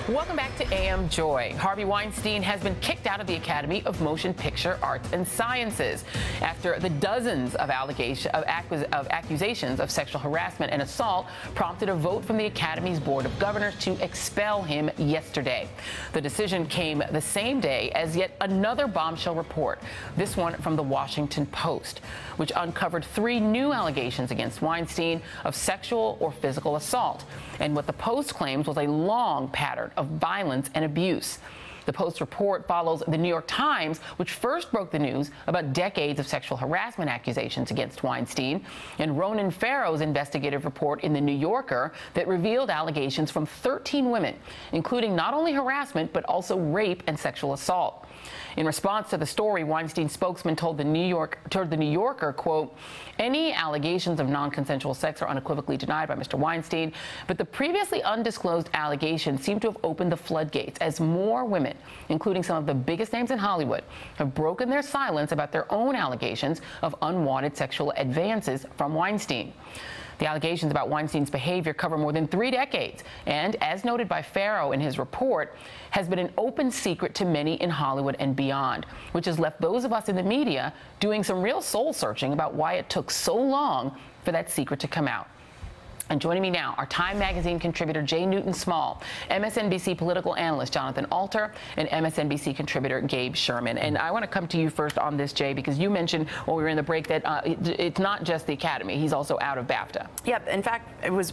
Welcome back to AM Joy. Harvey Weinstein has been kicked out of the Academy of Motion Picture Arts and Sciences after the dozens of accusations of sexual harassment and assault prompted a vote from the Academy's Board of Governors to expel him yesterday. The decision came the same day as yet another bombshell report, this one from the Washington Post, which uncovered 3 new allegations against Weinstein of sexual or physical assault, and what the Post claims was a long pattern of violence and abuse. The Post report follows the New York Times, which first broke the news about decades of sexual harassment accusations against Weinstein, and Ronan Farrow's investigative report in The New Yorker that revealed allegations from 13 women, including not only harassment, but also rape and sexual assault. In response to the story, Weinstein's spokesman told the New Yorker, quote, "Any allegations of non-consensual sex are unequivocally denied by Mr. Weinstein, but the previously undisclosed allegations seem to have opened the floodgates as more women, including some of the biggest names in Hollywood, have broken their silence about their own allegations of unwanted sexual advances from Weinstein." The allegations about Weinstein's behavior cover more than 3 decades and, as noted by Farrow in his report, has been an open secret to many in Hollywood and beyond, which has left those of us in the media doing some real soul searching about why it took so long for that secret to come out. And joining me now are Time Magazine contributor Jay Newton-Small, MSNBC political analyst Jonathan Alter, and MSNBC contributor Gabe Sherman. And I want to come to you first on this, Jay, because you mentioned while we were in the break that it's not just the Academy. He's also out of BAFTA. Yep. In fact, it was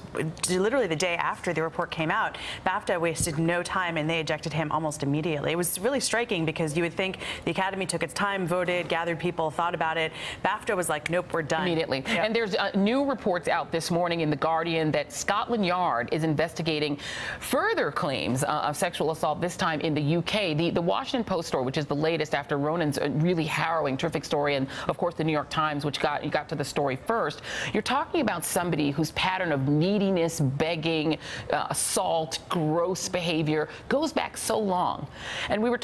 literally the day after the report came out. BAFTA wasted no time, and they ejected him almost immediately. It was really striking because you would think the Academy took its time, voted, gathered people, thought about it. BAFTA was like, nope, we're done. Immediately. Yep. And there's new reports out this morning in The Guardian that Scotland Yard is investigating further claims of sexual assault, this time in the UK. The Washington Post story, which is the latest after Ronan's really harrowing, terrific story, and of course the New York Times, which got to the story first. You're talking about somebody whose pattern of neediness, begging, assault, gross behavior goes back so long. And we were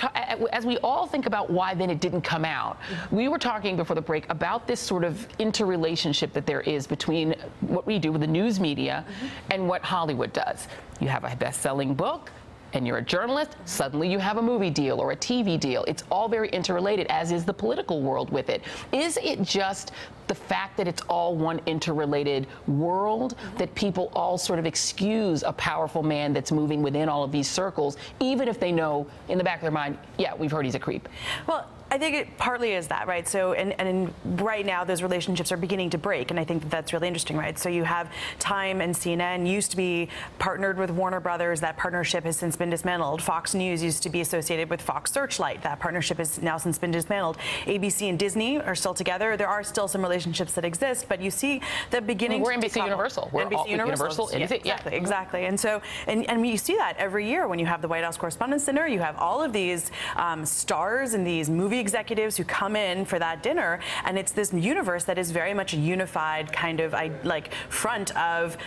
as we all think about why then it didn't come out, we were talking before the break about this sort of interrelationship that there is between what we do with the news media and what Hollywood does. You have a best-selling book and you're a journalist, suddenly you have a movie deal or a TV deal. It's all very interrelated, as is the political world with it. Is it just the fact that it's all one interrelated world that people all sort of excuse a powerful man that's moving within all of these circles, even if they know in the back of their mind, yeah, we've heard he's a creep? Well, I think it partly is that, right? So, and right now those relationships are beginning to break, and I think that's really interesting, right? So you have Time and CNN used to be partnered with Warner Brothers. That partnership has since been dismantled. Fox News used to be associated with Fox Searchlight. That partnership has now since been dismantled. ABC and Disney are still together. There are still some relationships that exist, but you see the beginning. We're NBC Universal. We're NBC Universal. Yeah, exactly, exactly. And so, and you see that every year when you have the White House Correspondents' Dinner. You have all of these stars and these movie executives who come in for that dinner, and it's this universe that is very much a unified kind of front of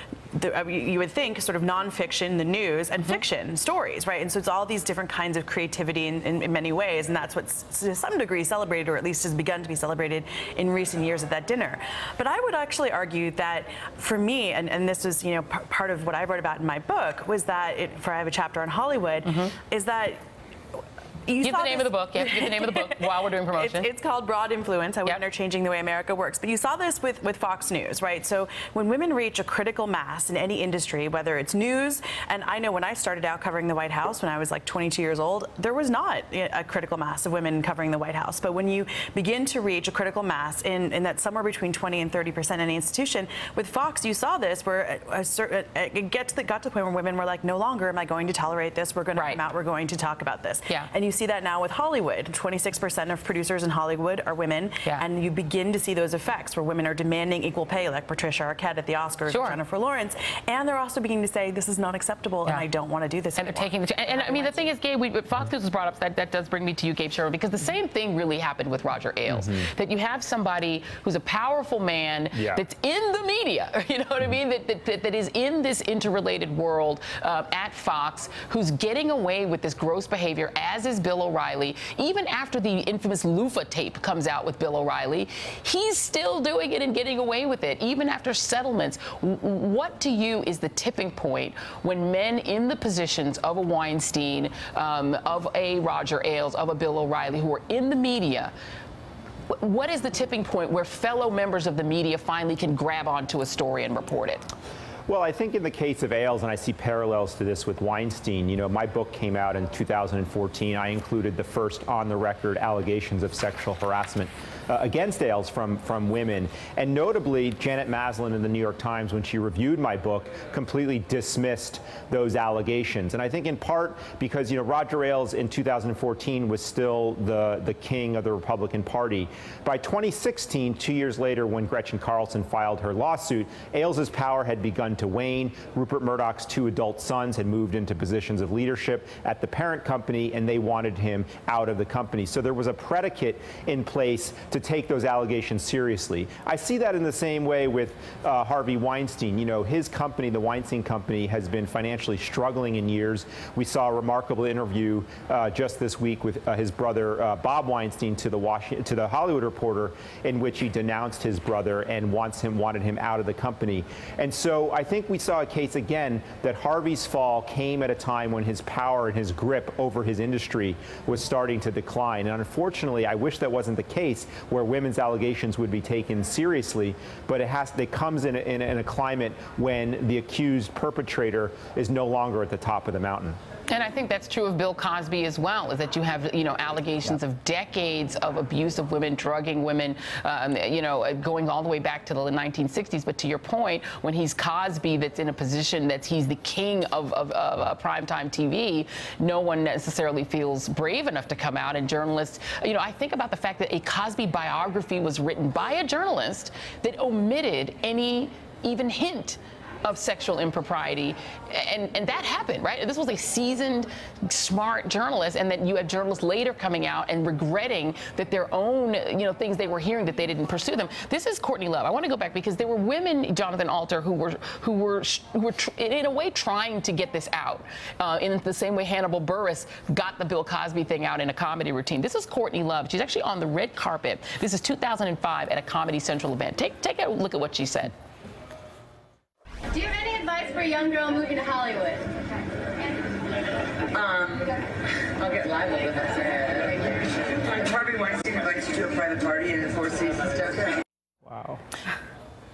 you would think sort of nonfiction, the news, and fiction stories, right? And so it's all these different kinds of creativity in many ways, and that's what's to some degree celebrated, or at least has begun to be celebrated in recent years at that dinner. But I would actually argue that for me, and this was part of what I wrote about in my book, was that I have a chapter on Hollywood, is that give the name of the book. You have to give the name of the book while we're doing promotion. It's called Broad Influence, How Women Are Changing the Way America Works. But you saw this with Fox News, right? So when women reach a critical mass in any industry, whether it's news, and I know when I started out covering the White House when I was like 22 years old, there was not a critical mass of women covering the White House. But when you begin to reach a critical mass in that somewhere between 20 and 30% in any institution, with Fox, you saw this where it got to the point where women were like, no longer am I going to tolerate this. We're going to come out. We're going to talk about this. Yeah. And you see that now with Hollywood. 26% of producers in Hollywood are women, and you begin to see those effects where women are demanding equal pay, like Patricia Arquette at the Oscars, or Jennifer Lawrence, and they're also beginning to say this is not acceptable, and I don't want to do this anymore. They're taking and I mean the thing is, Gabe, Fox News was brought up. That does bring me to you, Gabe Sherman, because the same thing really happened with Roger Ailes. That you have somebody who's a powerful man that's in the media, you know what I mean? That is in this interrelated world at Fox, who's getting away with this gross behavior, as is Bill O'Reilly, even after the infamous loofah tape comes out with Bill O'Reilly, he's still doing it and getting away with it, even after settlements. What to you is the tipping point when men in the positions of a Weinstein, of a Roger Ailes, of a Bill O'Reilly, who are in the media, what is the tipping point where fellow members of the media finally can grab onto a story and report it? Well, I think in the case of Ailes, and I see parallels to this with Weinstein, you know, my book came out in 2014. I included the first on-the-record allegations of sexual harassment against Ailes from women. And notably, Janet Maslin in the New York Times, when she reviewed my book, completely dismissed those allegations. And I think in part because, you know, Roger Ailes in 2014 was still the king of the Republican Party. By 2016, 2 years later, when Gretchen Carlson filed her lawsuit, Ailes' power had begun to wane. Rupert Murdoch's 2 adult sons had moved into positions of leadership at the parent company, and they wanted him out of the company. So there was a predicate in place to take those allegations seriously. I see that in the same way with Harvey Weinstein. You know, his company, the Weinstein Company, has been financially struggling in years. We saw a remarkable interview just this week with his brother Bob Weinstein to the Hollywood Reporter, in which he denounced his brother and wanted him out of the company. And so I think we saw a case again that Harvey's fall came at a time when his power and his grip over his industry was starting to decline. And unfortunately, I wish that wasn't the case, where women's allegations would be taken seriously, but it comes in a climate when the accused perpetrator is no longer at the top of the mountain. And I think that's true of Bill Cosby as well, is that you have, you know, allegations of decades of abuse of women, drugging women, you know, going all the way back to the 1960s. But to your point, when he's Cosby, that's in a position that he's the king of primetime TV, no one necessarily feels brave enough to come out. And journalists, you know, I think about the fact that a Cosby biography was written by a journalist that omitted any even hint of sexual impropriety, and that happened, right? This was a seasoned, smart journalist, and that you had journalists later coming out and regretting that their own, you know, things they were hearing, that they didn't pursue them. This is Courtney Love. I want to go back because there were women, Jonathan Alter, who were in a way trying to get this out, in the same way Hannibal Buress got the Bill Cosby thing out in a comedy routine. This is Courtney Love. She's actually on the red carpet. This is 2005 at a Comedy Central event. Take a look at what she said. Do you have any advice for a young girl moving to Hollywood? I'll get libeled if I say it. Harvey Weinstein invites you to a private party and the Four Seasons stuff. Wow.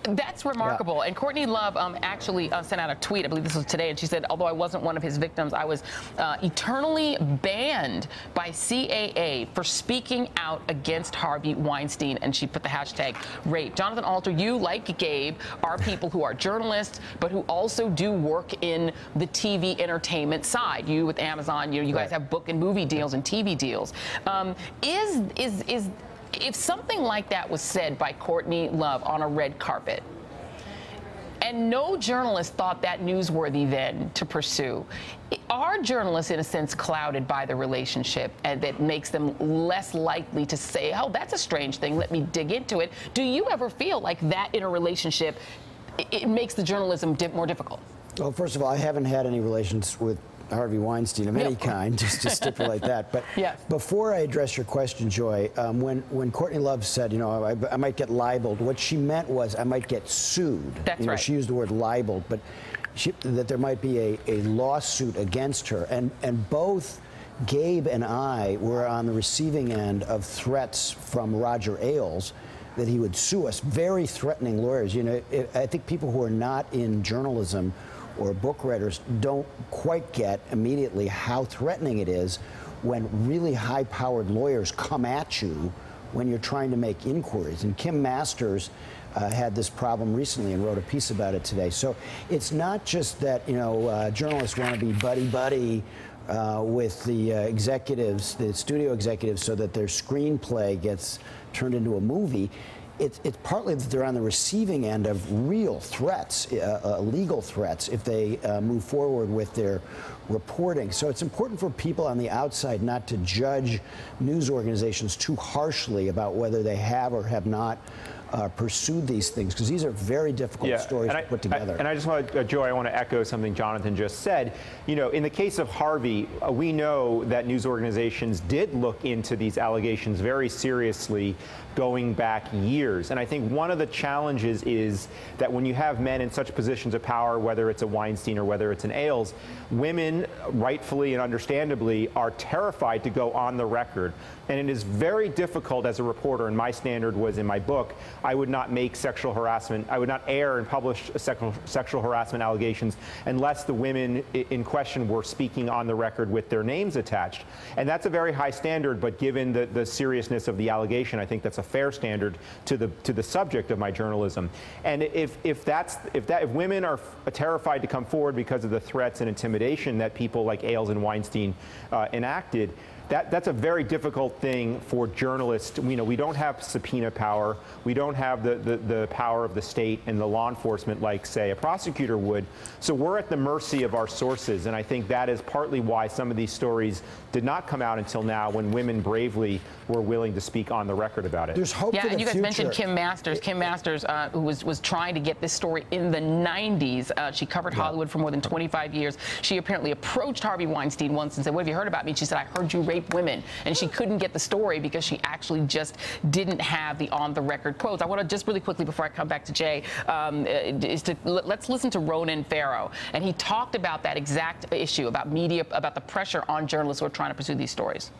That's remarkable. Yeah. And Courtney Love actually sent out a tweet, I believe this was today, and she said, although I wasn't one of his victims, I was eternally banned by CAA for speaking out against Harvey Weinstein, and she put the hashtag rape. Jonathan Alter, you, like Gabe, are people who are journalists, but who also do work in the TV entertainment side. You with Amazon, you guys have book and movie deals and TV deals. If something like that was said by Courtney Love on a red carpet, and no journalist thought that newsworthy then to pursue, are journalists, in a sense, clouded by the relationship, and that makes them less likely to say, oh, that's a strange thing, let me dig into it? Do you ever feel like that in a relationship, it makes the journalism more difficult? Well, first of all, I haven't had any relations with Harvey Weinstein of any kind, just to stipulate that. But yes. Before I address your question, Joy, when Courtney Love said, you know, I might get libeled, what she meant was I might get sued. That's right. She used the word libeled, but that there might be a lawsuit against her. And both Gabe and I were on the receiving end of threats from Roger Ailes that he would sue us. Very threatening lawyers. You know, I think people who are not in journalism or book writers don't quite get immediately how threatening it is when really high-powered lawyers come at you when you're trying to make inquiries. And Kim Masters had this problem recently and wrote a piece about it today. So it's not just that, you know, journalists want to be buddy-buddy with the executives, the studio executives, so that their screenplay gets turned into a movie. It's partly that they're on the receiving end of real threats, legal threats, if they move forward with their reporting. So it's important for people on the outside not to judge news organizations too harshly about whether they have or have not pursued these things, because these are very difficult stories to put together. And I just want to, Joy, I want to echo something Jonathan just said. You know, in the case of Harvey, we know that news organizations did look into these allegations very seriously going back years. And I think one of the challenges is that when you have men in such positions of power, whether it's a Weinstein or whether it's an Ailes, women, rightfully and understandably, are terrified to go on the record. And it is very difficult as a reporter, and my standard was in my book, I would not make sexual harassment, I would not air and publish sexual harassment allegations unless the women in question were speaking on the record with their names attached. And that's a very high standard, but given the seriousness of the allegation, I think that's a fair standard to the subject of my journalism. And if women are terrified to come forward because of the threats and intimidation that people like Ailes and Weinstein enacted, that's a very difficult thing for journalists. You know, we don't have subpoena power. We don't have the power of the state and the law enforcement like, say, a prosecutor would. So we're at the mercy of our sources, and I think that is partly why some of these stories did not come out until now, when women bravely were willing to speak on the record about it. There's hope for the and you guys future. mentioned Kim Masters. Kim Masters, who was trying to get this story in the 90s. She covered Hollywood for more than 25 years. She apparently approached Harvey Weinstein once and said, "What have you heard about me?" She said, "I heard you rape women." And she couldn't get the story because she actually just didn't have the on-the-record quotes. I want to just really quickly, before I come back to Jay, let's listen to Ronan Farrow. And he talked about that exact issue, about media, about the pressure on journalists who are trying to pursue these stories.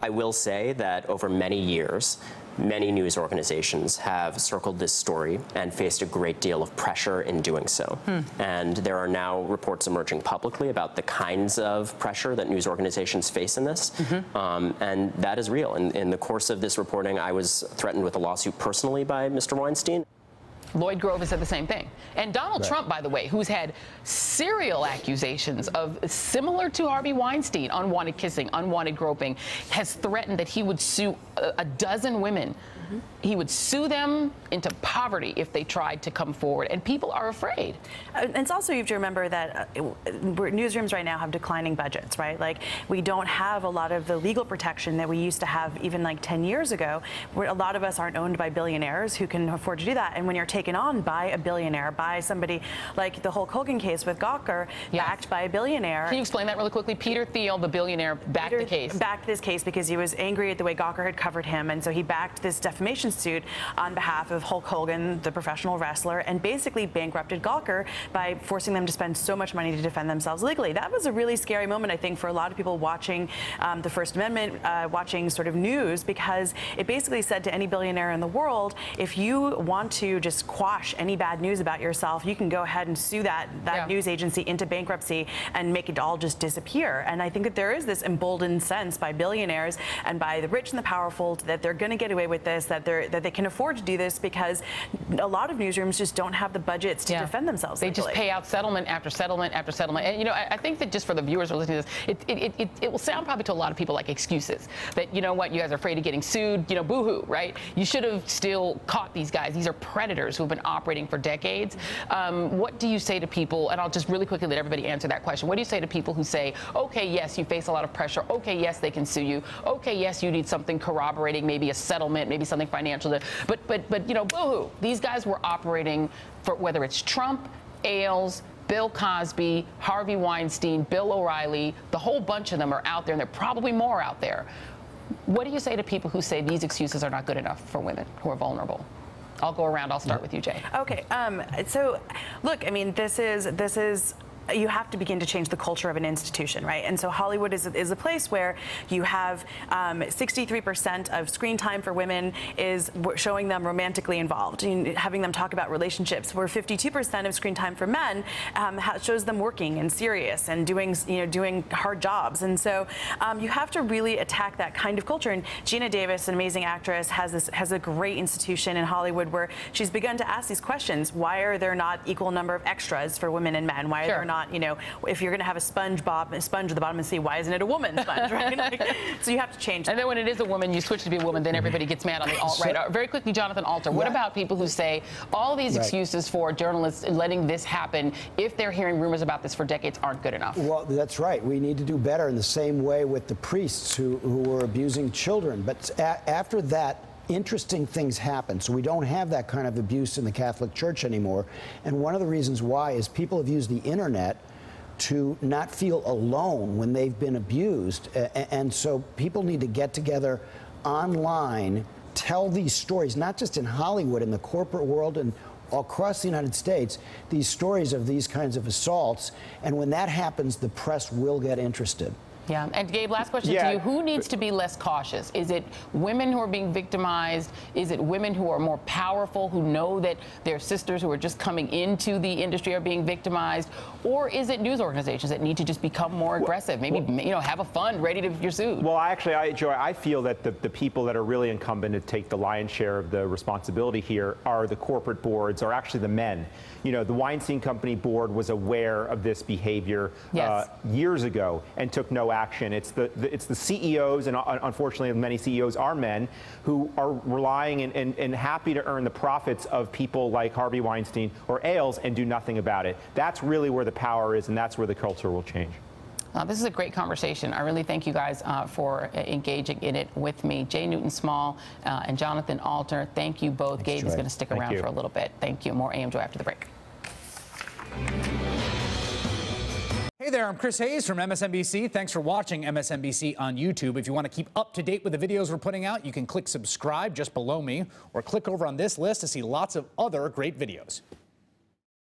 I will say that over many years, many news organizations have circled this story and faced a great deal of pressure in doing so. And there are now reports emerging publicly about the kinds of pressure that news organizations face in this. And that is real. In the course of this reporting, I was threatened with a lawsuit personally by Mr. Weinstein. Lloyd Grove has said the same thing. And Donald Trump, by the way, who's had serial accusations of, similar to Harvey Weinstein, unwanted kissing, unwanted groping, has threatened that he would sue a dozen women. He would sue them into poverty if they tried to come forward, and people are afraid. And it's also, you have to remember that newsrooms right now have declining budgets, right? Like, we don't have a lot of the legal protection that we used to have even like 10 years ago, where a lot of us aren't owned by billionaires who can afford to do that. And when you're taken on by a billionaire, by somebody like the Hulk Hogan case with Gawker, backed by a billionaire. Can you explain that really quickly? Peter Thiel, the billionaire, backed the case. Backed this case because he was angry at the way Gawker had covered him, and so he backed this defamation suit on behalf of Hulk Hogan, the professional wrestler, and basically bankrupted Gawker by forcing them to spend so much money to defend themselves legally. That was a really scary moment, I think, for a lot of people watching the First Amendment, watching sort of news, because it basically said to any billionaire in the world, if you want to just quash any bad news about yourself, you can go ahead and sue that news agency into bankruptcy and make it all just disappear. And I think that there is this emboldened sense by billionaires and by the rich and the powerful that they're going to get away with this, that they can afford to do this, because a lot of newsrooms just don't have the budgets to defend themselves legally. They just pay out settlement after settlement after settlement. And, you know, I think that just for the viewers who are listening to this, it will sound probably to a lot of people like excuses. That, you know what, you guys are afraid of getting sued, you know, boo-hoo, right? You should have still caught these guys. These are predators who have been operating for decades. What do you say to people, and I'll just really quickly let everybody answer that question. What do you say to people who say, okay, yes, you face a lot of pressure. Okay, yes, they can sue you. Okay, yes, you need something corroborating, maybe a settlement, maybe something financial. But you know, boo-hoo. These guys were operating for, whether it's Trump, Ailes, Bill Cosby, Harvey Weinstein, Bill O'Reilly, the whole bunch of them are out there, and there are probably more out there. What do you say to people who say these excuses are not good enough for women who are vulnerable? I'll go around. I'll start with you, Jay. Okay. So, look, I mean, this is. You have to begin to change the culture of an institution, right? And so Hollywood is a place where you have 63% of screen time for women is showing them romantically involved, having them talk about relationships, where 52% of screen time for men shows them working and serious and doing hard jobs. And so you have to really attack that kind of culture. And Gina Davis, an amazing actress, has a great institution in Hollywood where she's begun to ask these questions. Why are there not equal number of extras for women and men? Why are there not? You know, if you're going to have a sponge at the bottom of the sea, why isn't it a woman's sponge, right? So you have to change that. And then when it is a woman, you switch to be a woman, then everybody gets mad on the alt-right. Very quickly, Jonathan Alter, what about people who say all these excuses for journalists letting this happen, if they're hearing rumors about this for decades, aren't good enough? Well, that's right. We need to do better in the same way with the priests who were abusing children. But after that interesting things happen. So we don't have that kind of abuse in the Catholic Church anymore. And one of the reasons why is people have used the internet to not feel alone when they've been abused. And so people need to get together online, tell these stories, not just in Hollywood, in the corporate world and across the United States, these stories of these kinds of assaults. And when that happens, the press will get interested. Yeah, and Gabe, last question to you. Who needs to be less cautious? Is it women who are being victimized? Is it women who are more powerful, who know that their sisters who are just coming into the industry are being victimized? Or is it news organizations that need to just become more aggressive? Maybe, you know, have a fund ready to you're sued? Well, actually, Joy, I feel that the people that are really incumbent to take the lion's share of the responsibility here are the corporate boards, or actually the men. You know, the Weinstein Company board was aware of this behavior years ago and took no action. It's the CEOs, and unfortunately many CEOs are men, who are relying and happy to earn the profits of people like Harvey Weinstein or Ailes and do nothing about it. That's really where the power is, and that's where the culture will change. This is a great conversation. I really thank you guys for engaging in it with me. Jay Newton-Small and Jonathan Alter, thank you both. Thanks, Gabe is going to stick around for a little bit. Thank you. More AM Joy after the break. Hey there, I'm Chris Hayes from MSNBC. Thanks for watching MSNBC on YouTube. If you want to keep up to date with the videos we're putting out, you can click subscribe just below me, or click over on this list to see lots of other great videos.